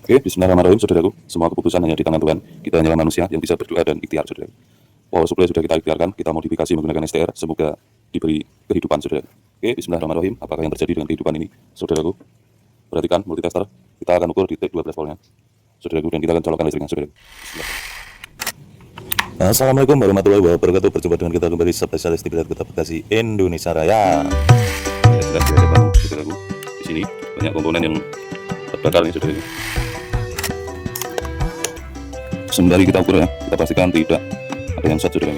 Oke, bismillahirrahmanirrahim, saudaraku. Semua keputusan hanya di tangan Tuhan. Kita hanyalah manusia yang bisa berdoa dan ikhtiar, saudara. Power supply sudah kita ikhtiarkan, kita modifikasi menggunakan STR, semoga diberi kehidupan, saudara. Oke, bismillahirrahmanirrahim. Apakah yang terjadi dengan kehidupan ini, saudaraku? Perhatikan multitester, kita akan ukur di 12 voltnya, saudaraku, dan kita akan colokkan listriknya, saudara. Assalamualaikum warahmatullahi wabarakatuh. Berjumpa dengan kita kembali spesialis di Kota Bekasi, Indonesia Raya. Jelas di hadapanmu, saudaraku. Di sini banyak komponen yang terbakar nih, saudaraku. Sembari kita ukur ya, kita pastikan tidak ada yang short, saudara,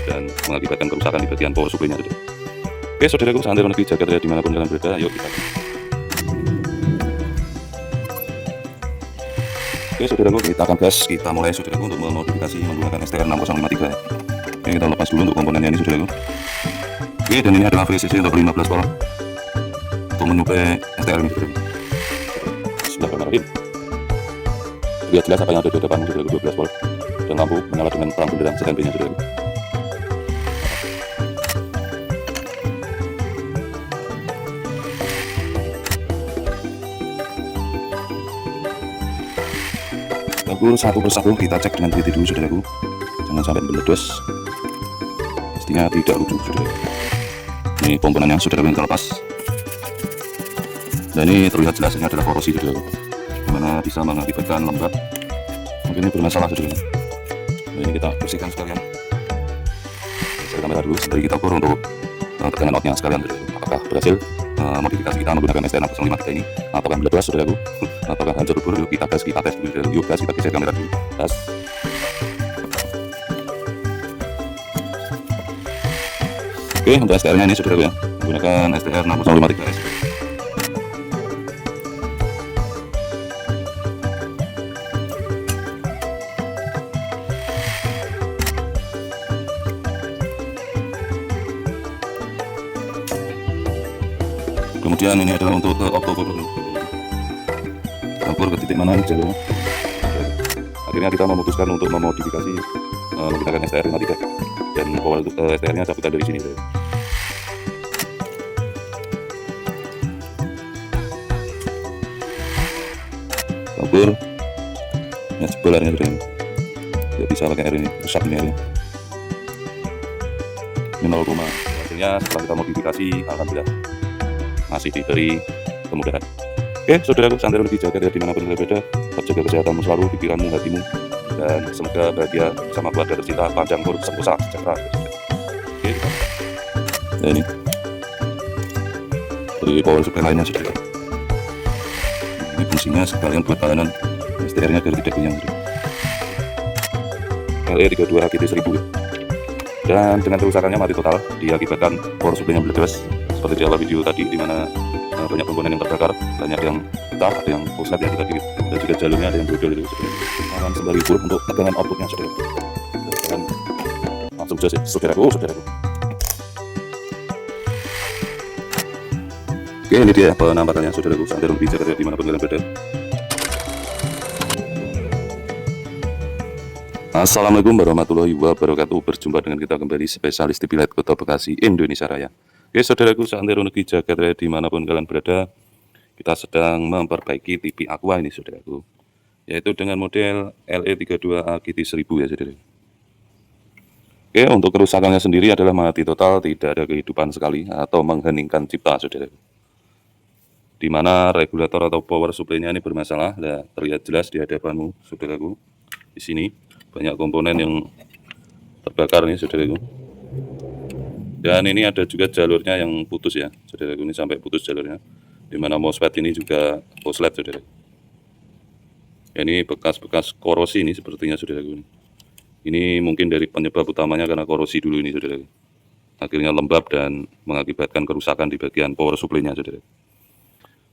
dan mengakibatkan kerusakan di bagian power supply-nya, saudara. Oke, saudaraku, santai negeri jaga raya dimanapun kalian berada. Yuk kita. Oke, saudaraku, kita akan gas, kita mulai, saudaraku, untuk memodifikasi menggunakan STR 6053 ya. Oke, kita lepas dulu untuk komponennya ini, saudaraku. Oke, dan ini adalah VCC untuk 15 volt untuk menyuplai STR ini, saudaraku. Bismillahirrahmanirrahim. Lihat jelas apa yang ada di depanmu, saudaraku. 12 volt dan lampu menyala dengan terang benderang standby-nya, saudaraku. Ukur satu persatu, kita cek dengan teliti dulu, saudaraku. Jangan sampai meledos, pastinya tidak lucu, saudaraku. Ini komponennya, saudaraku, yang terlepas. Dan ini terlihat jelas ini adalah korosi, saudaraku, dimana bisa mengakibatkan lembab. Mungkin ini bermasalah, saudaraku. Nah, ini kita bersihkan sekalian. Saya kamera dulu, sembari kita ukur untuk tegangan outnya sekalian, saudaraku. Apakah berhasil modifikasi kita menggunakan STR 6053 ini? Apakah meledos, saudaraku? Apakah hancur lebur? Yuk kita gas, kita tes dulu, saudaraku. Yuk gas, kita geser kamera dulu. Gas. Oke, untuk STR nya ini, saudaraku, ya, menggunakan STR 6053 S. Kemudian ini adalah untuk ke oktober, ukur ke titik mana ini jalurnya. Akhirnya kita memutuskan untuk memodifikasi menggunakan STR 53 dan power STR nya cabutan dari sini. Ukur ya, jebol airnya, sudah tidak bisa pakai air ini, rusak ini airnya. Ini 0, hasilnya setelah kita modifikasi alhamdulillah masih diberi kemudahan. Oke, saudaraku, santai lebih jaga dari dimanapun kalian berada. Tetap jaga kesehatanmu selalu, pikiranmu, hatimu, dan semoga bahagia bersama keluarga tercinta, panjang umur, sentosa, sejahtera. Oke, nah ini dari power supply lainnya, saudara. Ini fungsinya sekalian buat tahanan STR nya biar tidak goyang, LE32 AGT 1000, dan dengan kerusakannya mati total diakibatkan power supply nya meledos seperti di awal video tadi, dimana banyak komponen yang terbakar, banyak yang pecah, ada yang korslet yang tidak dikit, dan juga jalurnya ada yang brodol itu, saudara. Akan sembari ukur untuk tegangan outputnya, saudara. Dan langsung saja, saudaraku, saudaraku. Oke, ini dia penampakannya, saudaraku. Santai lebih jaga dimanapun kalian berada. Assalamualaikum warahmatullahi wabarakatuh. Berjumpa dengan kita kembali spesialis TV Light Kota Bekasi, Indonesia Raya. Oke, saudaraku, santai negeri jagat raya dimanapun kalian berada. Kita sedang memperbaiki TV Aqua ini, saudaraku, yaitu dengan model LE32 AGT 1000 ya, saudara. Oke, untuk kerusakannya sendiri adalah mati total, tidak ada kehidupan sekali atau mengheningkan cipta, saudaraku. Dimana regulator atau power supply-nya ini bermasalah. Nah, terlihat jelas di hadapanmu, saudaraku. Di sini banyak komponen yang terbakar nih, saudaraku. Dan ini ada juga jalurnya yang putus ya, saudaraku, ini sampai putus jalurnya. Dimana MOSFET ini juga korslet, saudara. Ini bekas-bekas korosi ini sepertinya, saudaraku. Ini mungkin dari penyebab utamanya karena korosi dulu ini, saudaraku. Akhirnya lembab dan mengakibatkan kerusakan di bagian power supply-nya, saudara.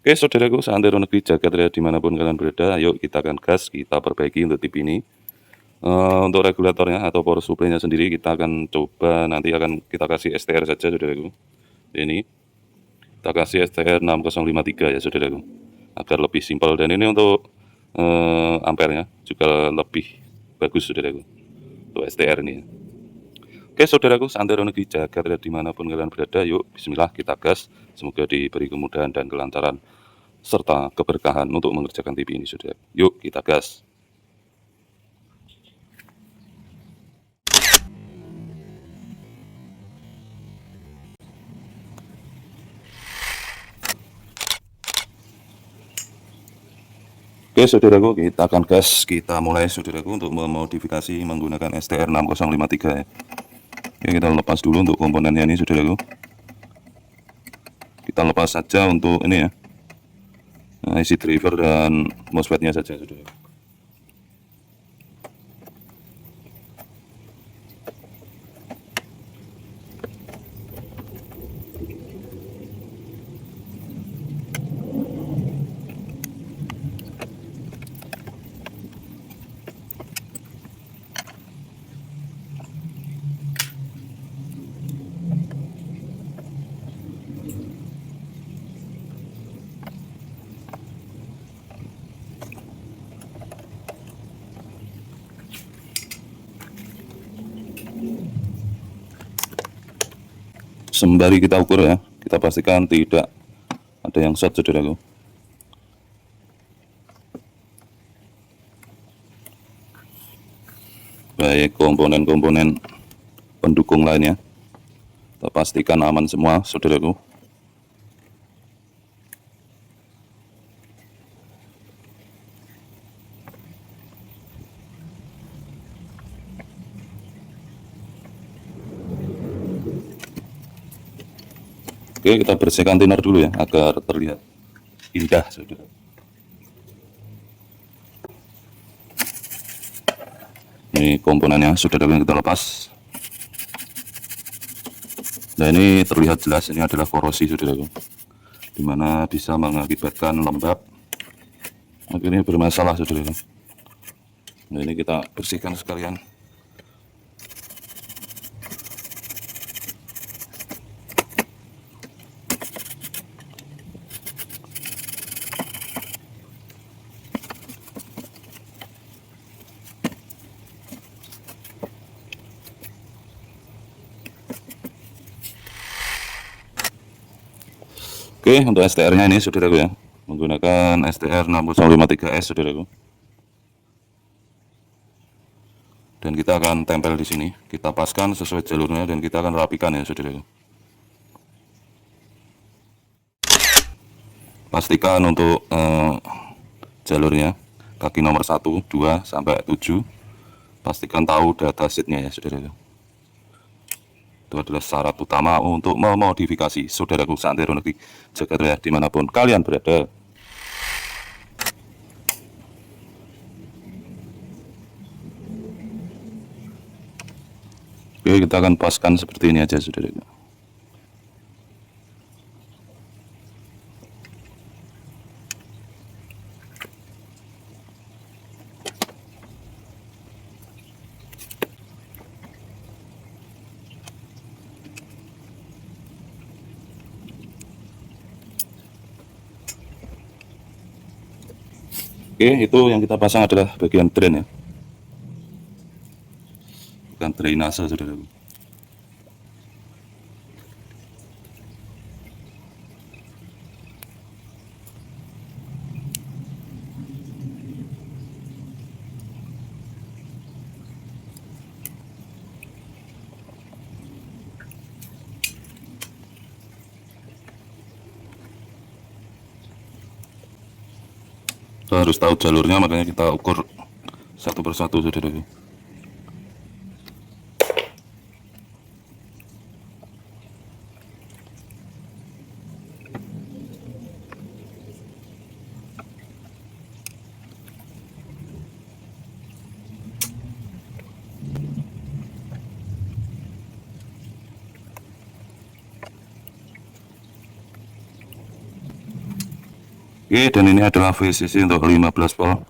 Oke, saudaraku, santai negeri jagat raya dimanapun kalian berada. Yuk kita akan gas, kita perbaiki untuk TV ini. Untuk regulatornya atau power supply-nya sendiri kita akan coba, nanti akan kita kasih STR saja, saudaraku. Ini kita kasih STR 6053 ya, saudaraku, agar lebih simpel. Dan ini untuk ampernya juga lebih bagus, saudaraku, untuk STR ini. Oke, saudaraku, santai negeri jagat dimanapun kalian berada. Yuk bismillah, kita gas, semoga diberi kemudahan dan kelancaran. serta keberkahan untuk mengerjakan TV ini, saudara. Yuk kita gas. Oke saudaraku, kita akan gas, kita mulai saudaraku untuk memodifikasi menggunakan STR 6053 ya. Oke, kita lepas dulu untuk komponennya ini saudaraku. Kita lepas saja untuk ini ya, IC driver dan MOSFET-nya saja saudaraku. Sembari kita ukur ya, kita pastikan tidak ada yang short saudaraku. Baik komponen-komponen pendukung lainnya, kita pastikan aman semua saudaraku. Oke, kita bersihkan thinner dulu ya, agar terlihat indah saudara. Ini komponennya saudara yang kita lepas. Nah ini terlihat jelas, ini adalah korosi saudara, dimana bisa mengakibatkan lembab, akhirnya bermasalah saudara. Nah ini kita bersihkan sekalian. Oke, untuk STR-nya ini saudaraku ya, menggunakan STR 6053S saudaraku. Dan kita akan tempel di sini, kita paskan sesuai jalurnya dan kita akan rapikan ya saudaraku. Pastikan untuk jalurnya kaki nomor 1, 2 sampai 7, pastikan tahu data sheetnya ya saudaraku. Itu adalah syarat utama untuk memodifikasi saudaraku Santero Negeri Jakarta dimanapun kalian berada. Oke, kita akan paskan seperti ini aja saudaraku. Oke, itu yang kita pasang adalah bagian drain ya, bukan drainase saudaraku. Kita harus tahu jalurnya, makanya kita ukur satu persatu saudaraku. Oke, dan ini adalah VCC untuk 15 volt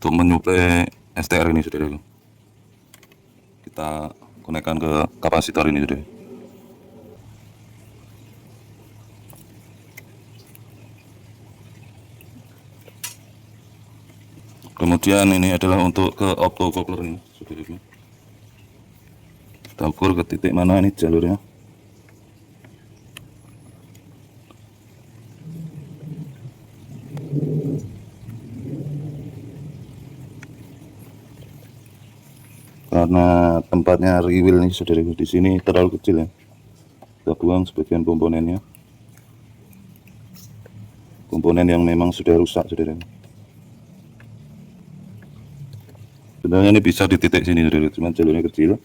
untuk menyuplai STR ini saudaraku. Kita konekkan ke kapasitor ini saudara. Kemudian ini adalah untuk ke optocoupler ini saudaraku. Kita ukur ke titik mana ini jalurnya. karena tempatnya riwil nih saudaraku, di sini terlalu kecil ya. Kita buang sebagian komponennya, komponen yang memang sudah rusak saudaraku. Sebenarnya ini bisa di titik sini saudaraku, cuman jalurnya kecil.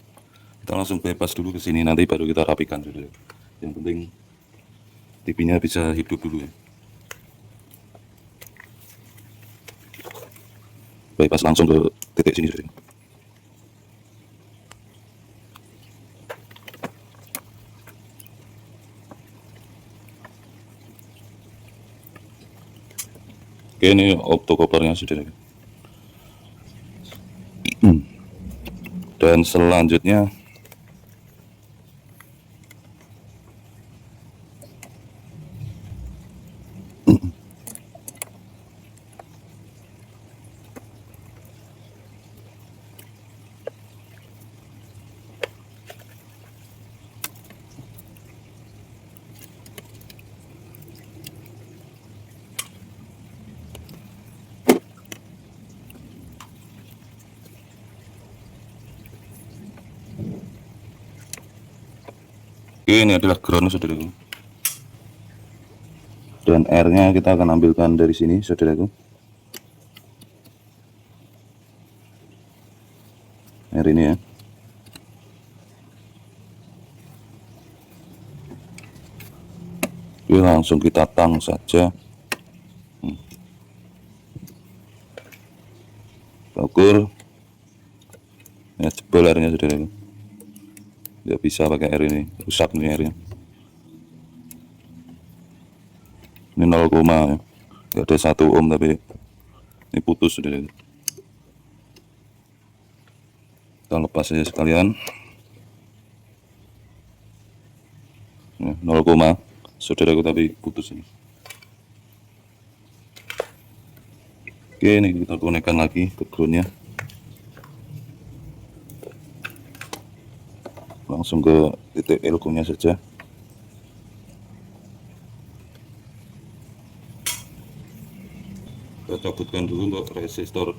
Kita langsung bypass dulu ke sini, nanti baru kita rapikan saudaraku. Yang penting TV-nya bisa hidup dulu ya. Bypass langsung ke titik sini saudaraku. Oke, ini optokopernya saudaraku. Dan selanjutnya ini adalah ground saudaraku. Dan airnya kita akan ambilkan dari sini saudaraku. Air ini ya. Oke, langsung kita tang saja. Ukur ya, jebol airnya saudaraku. Nggak bisa pakai air ini, rusak nih airnya. Ini 0, ya. Nggak ada 1 ohm tapi ini putus saudaraku. Kita lepas saja sekalian. 0, saudaraku, tapi putus ini. Oke, ini kita konekkan lagi ke groundnya. Langsung ke titik elko-nya saja. Kita cabutkan dulu untuk resistor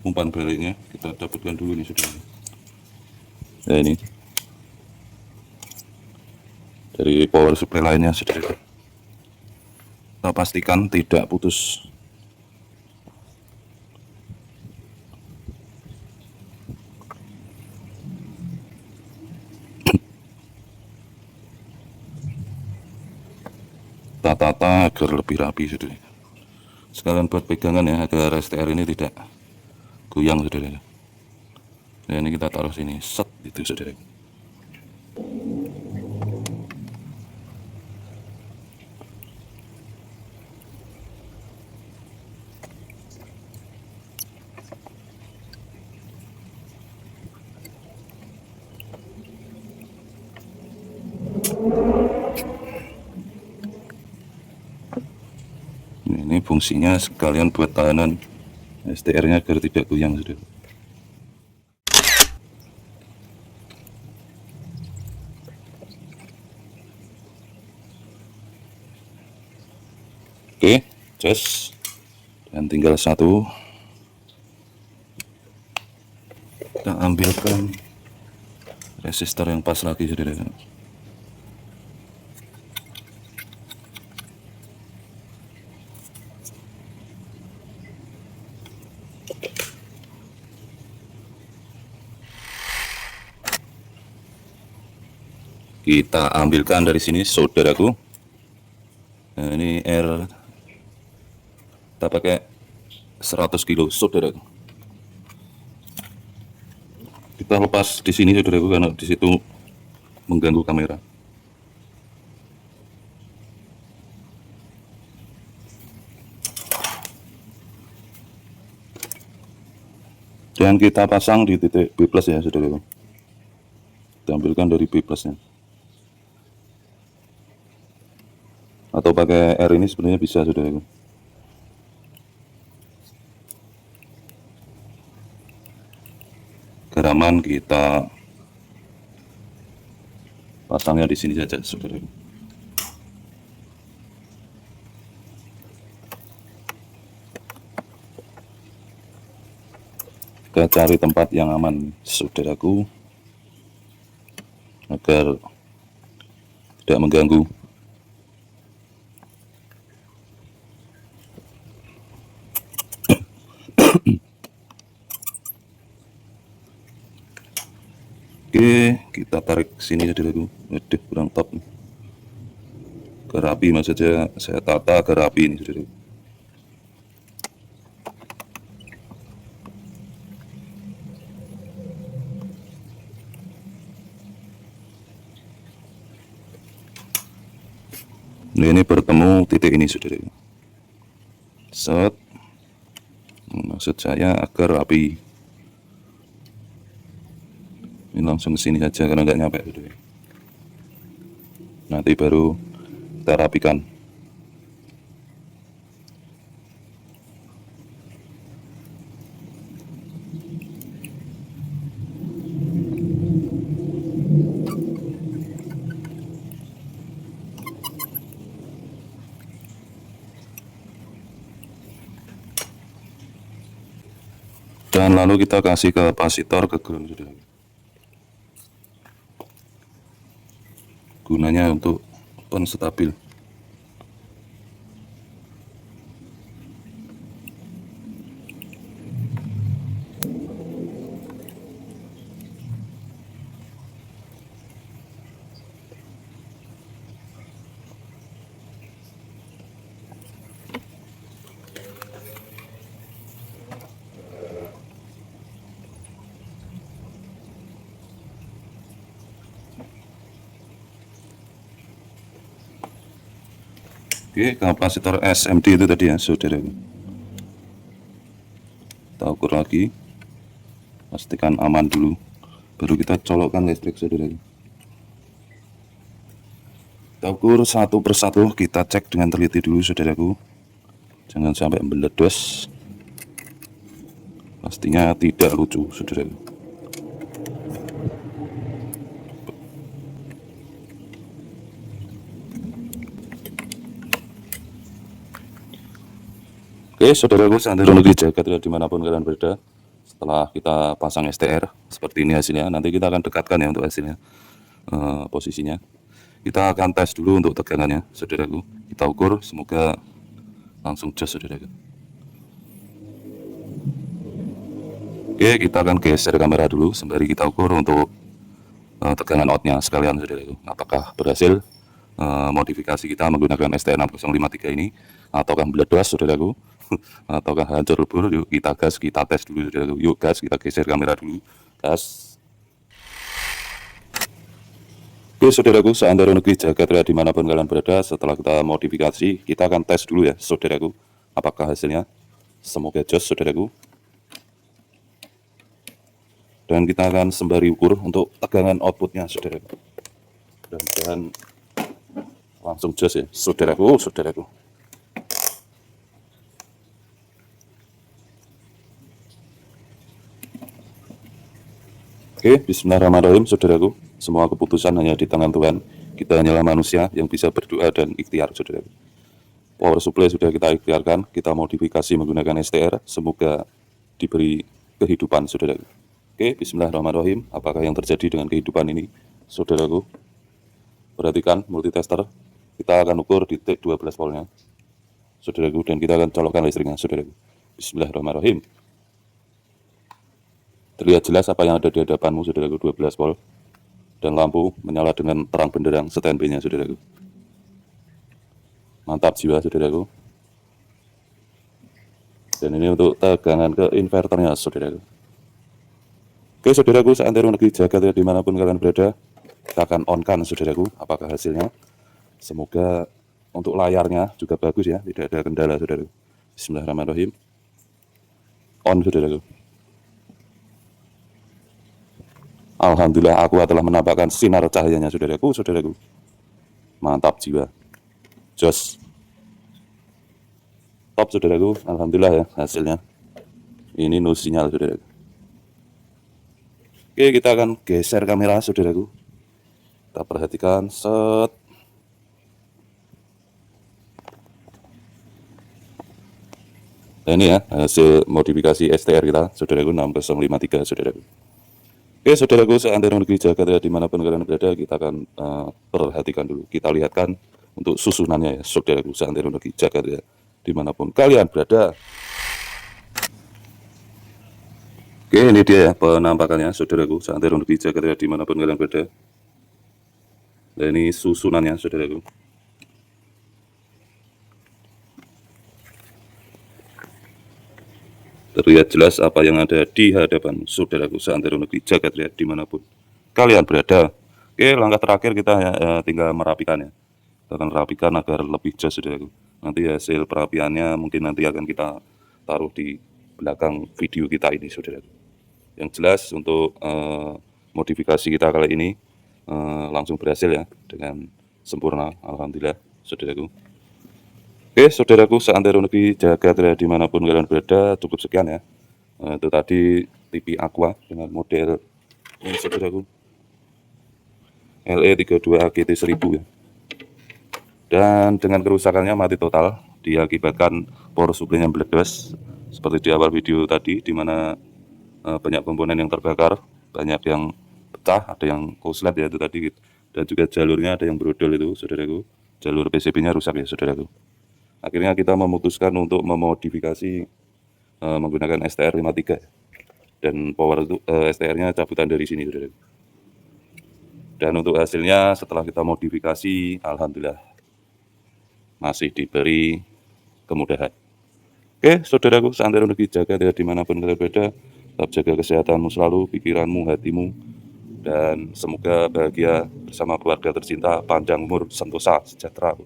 umpan baliknya, kita cabutkan dulu nih saudara. Nah ini dari power supply lainnya saudara, kita pastikan tidak putus. Tata agar lebih rapi saudara, sekalian buat pegangan ya, agar STR ini tidak goyang saudara. Nah ini kita taruh sini, set itu saudara. Ini fungsinya sekalian buat tahanan STR-nya agar tidak goyang saudara. Oke, cas. Dan tinggal satu. Kita ambilkan resistor yang pas lagi saudara. Kita ambilkan dari sini saudaraku. Nah, ini R kita pakai 100 kilo saudaraku. Kita lepas di sini saudaraku karena di situ mengganggu kamera. Dan kita pasang di titik B+ ya saudaraku. Kita ambilkan dari B+ nya. Atau pakai R ini sebenarnya bisa saudaraku. Garaman kita pasangnya di sini saja saudaraku. Kita cari tempat yang aman, saudaraku, agar tidak mengganggu. Oke, kita tarik ke sini saudaraku. Waduh, kurang top. Agar rapi maksudnya, saya tata agar rapi ini saudaraku. Nah, ini bertemu titik ini saudaraku. Set. Maksud saya agar rapi. Ini langsung ke sini saja karena nggak nyampe saudaraku. Nanti baru kita rapikan. Dan lalu kita kasih kapasitor ke ground saudara. Gunanya untuk penstabil. Oke, kapasitor SMD itu tadi ya saudara. Kita ukur lagi, pastikan aman dulu, baru kita colokkan listrik saudara. Kita ukur satu persatu, kita cek dengan teliti dulu saudaraku, jangan sampai meledos, pastinya tidak lucu saudara. Oke saudaraku, santero negeri jagat ya, dimanapun kalian berada. Setelah kita pasang STR seperti ini hasilnya, nanti kita akan dekatkan ya untuk hasilnya, posisinya. Kita akan tes dulu untuk tegangannya saudaraku, kita ukur, semoga langsung jos saudaraku. Oke, kita akan geser kamera dulu sembari kita ukur untuk tegangan outnya sekalian saudaraku, apakah berhasil modifikasi kita menggunakan ST6053 ini, ataukah meledos saudaraku, ataukah hancur lebur. Yuk kita gas, kita tes dulu saudaraku. Yuk gas, kita geser kamera dulu, gas. Oke saudaraku, seantero negeri jagat raya dimanapun kalian berada, setelah kita modifikasi, kita akan tes dulu ya saudaraku, apakah hasilnya. Semoga jos saudaraku. Dan kita akan sembari ukur untuk tegangan outputnya saudaraku. Dan langsung jos ya saudaraku, saudaraku. Oke, bismillahirrahmanirrahim saudaraku. Semua keputusan hanya di tangan Tuhan. Kita hanyalah manusia yang bisa berdoa dan ikhtiar saudaraku. Power supply sudah kita ikhtiarkan, kita modifikasi menggunakan STR, semoga diberi kehidupan saudaraku. Oke, bismillahirrahmanirrahim. Apakah yang terjadi dengan kehidupan ini saudaraku? Perhatikan multitester, kita akan ukur di titik 12 voltnya saudaraku, dan kita akan colokkan listriknya saudaraku. Bismillahirrahmanirrahim. Terlihat jelas apa yang ada di hadapanmu saudaraku, 12 volt, dan lampu menyala dengan terang benderang standby-nya saudaraku. Mantap jiwa saudaraku. Dan ini untuk tegangan ke inverternya saudaraku. Oke saudaraku, seantero negeri jagat ya, dimanapun kalian berada, kita akan on-kan saudaraku, apakah hasilnya. Semoga untuk layarnya juga bagus ya, tidak ada kendala saudaraku. Bismillahirrahmanirrahim. On saudaraku. Alhamdulillah, aku telah menampakkan sinar cahayanya saudaraku, saudaraku. Mantap jiwa, jos, top saudaraku. Alhamdulillah ya hasilnya. Ini no sinyal saudaraku. Oke, kita akan geser kamera saudaraku. Kita perhatikan, set. Nah ini ya hasil modifikasi STR kita, saudaraku 6053 saudaraku. Oke saudaraku, seantero negeri Jakarta dimanapun kalian berada, kita akan perhatikan dulu, kita lihatkan untuk susunannya ya saudaraku, seantero negeri Jakarta dimanapun kalian berada. Oke, ini dia ya penampakannya saudaraku, seantero negeri Jakarta dimanapun kalian berada. Dan ini susunannya saudaraku. Terlihat jelas apa yang ada di hadapan saudaraku seantero negeri jagat ya dimanapun kalian berada. Oke, langkah terakhir kita ya, tinggal merapikan ya. Kita akan rapikan agar lebih jelas saudaraku. Nanti hasil perapiannya mungkin nanti akan kita taruh di belakang video kita ini saudaraku. Yang jelas untuk modifikasi kita kali ini langsung berhasil ya dengan sempurna, alhamdulillah saudaraku. Oke, saudaraku seantero negeri jagat raya dimanapun kalian berada, cukup sekian ya. Itu tadi TV Aqua dengan model ini saudaraku LE32 AGT 1000 ya. Dan dengan kerusakannya mati total diakibatkan power supply-nya bledos seperti di awal video tadi, di mana banyak komponen yang terbakar, banyak yang pecah, ada yang korslet ya itu tadi, dan juga jalurnya ada yang brodol itu saudaraku, jalur PCB-nya rusak ya saudaraku. Akhirnya kita memutuskan untuk memodifikasi menggunakan STR 53 dan power itu STR-nya cabutan dari sini saudara. Dan untuk hasilnya setelah kita modifikasi, alhamdulillah masih diberi kemudahan. Oke, saudaraku, seantero negeri jagat ya dimanapun kalian berada, tetap jaga kesehatanmu selalu, pikiranmu, hatimu, dan semoga bahagia bersama keluarga tercinta, panjang umur, sentosa, sejahtera.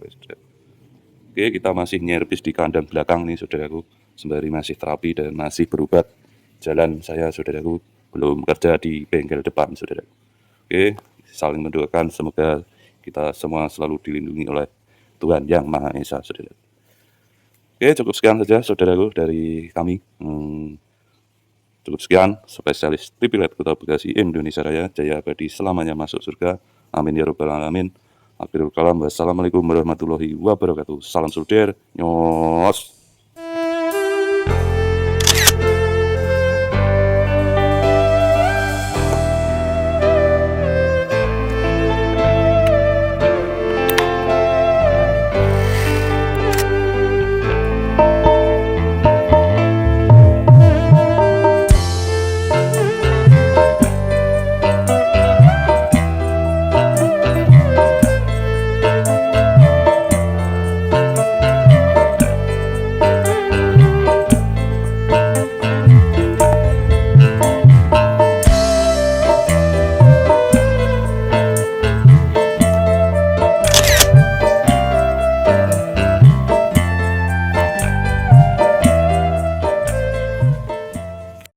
Oke, kita masih nyervis di kandang belakang nih saudaraku, sembari masih terapi dan masih berobat. Jalan saya saudaraku belum kerja di bengkel depan saudaraku. Oke, saling mendoakan semoga kita semua selalu dilindungi oleh Tuhan Yang Maha Esa saudaraku. Oke, cukup sekian saja saudaraku dari kami. Cukup sekian, spesialis TV LED Kota Bekasi Indonesia Raya, jaya abadi selamanya masuk surga. Amin ya robbal alamin. Akhirul kalam, wassalamualaikum warahmatullahi wabarakatuh. Salam solder, nyos.